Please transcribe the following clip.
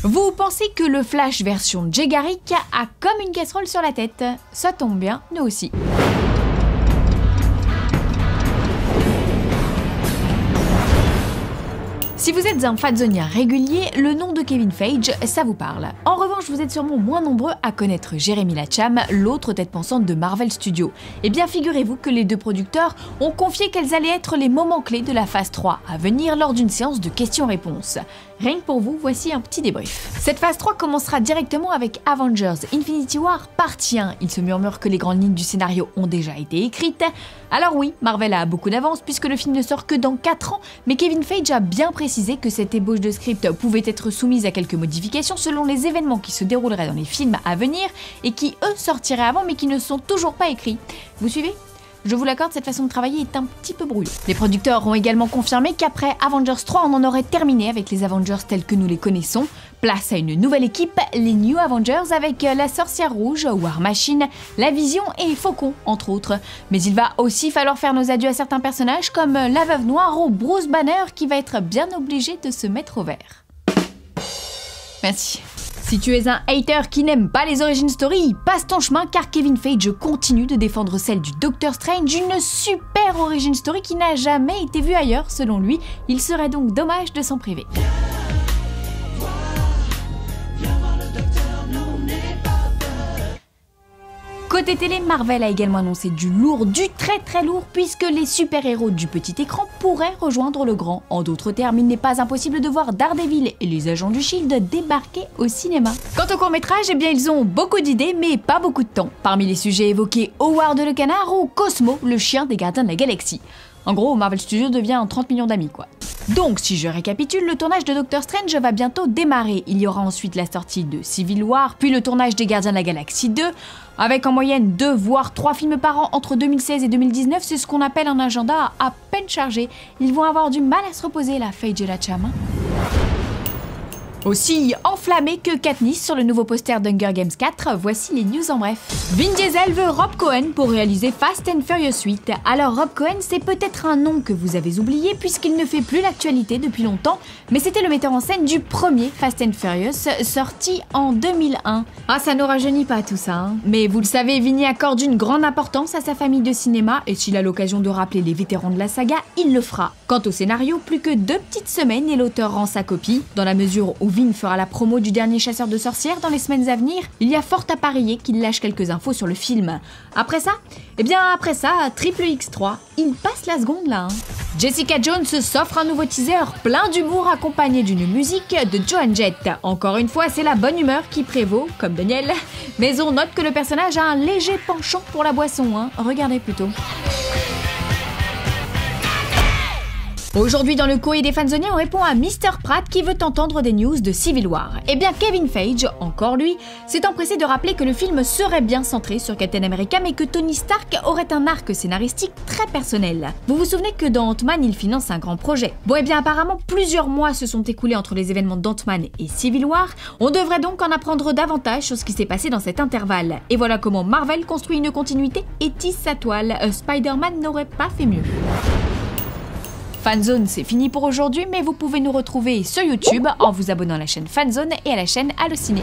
Vous pensez que le Flash version Jay Garrick a comme une casserole sur la tête? Ça tombe bien, nous aussi. Si vous êtes un fanzonien régulier, le nom de Kevin Feige, ça vous parle. En revanche, vous êtes sûrement moins nombreux à connaître Jeremy Lacham, l'autre tête pensante de Marvel Studios. Eh bien, figurez-vous que les deux producteurs ont confié quels allaient être les moments clés de la phase 3 à venir lors d'une séance de questions-réponses. Rien que pour vous, voici un petit débrief. Cette phase 3 commencera directement avec Avengers Infinity War partie 1. Il se murmure que les grandes lignes du scénario ont déjà été écrites. Alors oui, Marvel a beaucoup d'avance puisque le film ne sort que dans 4 ans, mais Kevin Feige a bien précisé que cette ébauche de script pouvait être soumise à quelques modifications selon les événements qui se dérouleraient dans les films à venir et qui eux sortiraient avant mais qui ne sont toujours pas écrits. Vous suivez ? Je vous l'accorde, cette façon de travailler est un petit peu brouillon. Les producteurs ont également confirmé qu'après Avengers 3, on en aurait terminé avec les Avengers tels que nous les connaissons. Place à une nouvelle équipe, les New Avengers avec la Sorcière Rouge, War Machine, la Vision et Faucon, entre autres. Mais il va aussi falloir faire nos adieux à certains personnages comme la Veuve Noire ou Bruce Banner qui va être bien obligé de se mettre au vert. Merci. Si tu es un hater qui n'aime pas les origin story, passe ton chemin car Kevin Feige continue de défendre celle du Doctor Strange, une super origin story qui n'a jamais été vue ailleurs selon lui. Il serait donc dommage de s'en priver. Côté télé, Marvel a également annoncé du lourd, du très lourd, puisque les super-héros du petit écran pourraient rejoindre le grand. En d'autres termes, il n'est pas impossible de voir Daredevil et les agents du Shield débarquer au cinéma. Quant au court-métrage, eh bien ils ont beaucoup d'idées, mais pas beaucoup de temps. Parmi les sujets évoqués, Howard le canard ou Cosmo, le chien des gardiens de la galaxie. En gros, Marvel Studios devient 30 millions d'amis, quoi. Donc, si je récapitule, le tournage de Doctor Strange va bientôt démarrer. Il y aura ensuite la sortie de Civil War, puis le tournage des Gardiens de la Galaxie 2, avec en moyenne 2 voire 3 films par an entre 2016 et 2019, c'est ce qu'on appelle un agenda à peine chargé. Ils vont avoir du mal à se reposer, la Feige et la Cham. Aussi enflammé que Katniss sur le nouveau poster d'Hunger Games 4, voici les news en bref. Vin Diesel veut Rob Cohen pour réaliser Fast and Furious 8. Alors Rob Cohen, c'est peut-être un nom que vous avez oublié puisqu'il ne fait plus l'actualité depuis longtemps, mais c'était le metteur en scène du premier Fast and Furious, sorti en 2001. Ah, ça nous rajeunit pas tout ça, hein. Mais vous le savez, Vinny accorde une grande importance à sa famille de cinéma, et s'il a l'occasion de rappeler les vétérans de la saga, il le fera. Quant au scénario, plus que 2 petites semaines et l'auteur rend sa copie, dans la mesure où Vin fera la promo du dernier chasseur de sorcières dans les semaines à venir, il y a fort à parier qu'il lâche quelques infos sur le film. Après ça, Triple X3, il passe la seconde là. Jessica Jones s'offre un nouveau teaser plein d'humour accompagné d'une musique de Joan Jett. Encore une fois, c'est la bonne humeur qui prévaut, comme Daniel, mais on note que le personnage a un léger penchant pour la boisson, hein. Regardez plutôt. Aujourd'hui dans le courrier des fanzoniens, on répond à Mr Pratt qui veut entendre des news de Civil War. Eh bien Kevin Feige, encore lui, s'est empressé de rappeler que le film serait bien centré sur Captain America mais que Tony Stark aurait un arc scénaristique très personnel. Vous vous souvenez que dans Ant-Man, il finance un grand projet. Bon eh bien apparemment plusieurs mois se sont écoulés entre les événements d'Ant-Man et Civil War, on devrait donc en apprendre davantage sur ce qui s'est passé dans cet intervalle. Et voilà comment Marvel construit une continuité et tisse sa toile. Spider-Man n'aurait pas fait mieux. Fanzone, c'est fini pour aujourd'hui, mais vous pouvez nous retrouver sur YouTube en vous abonnant à la chaîne Fanzone et à la chaîne Allociné.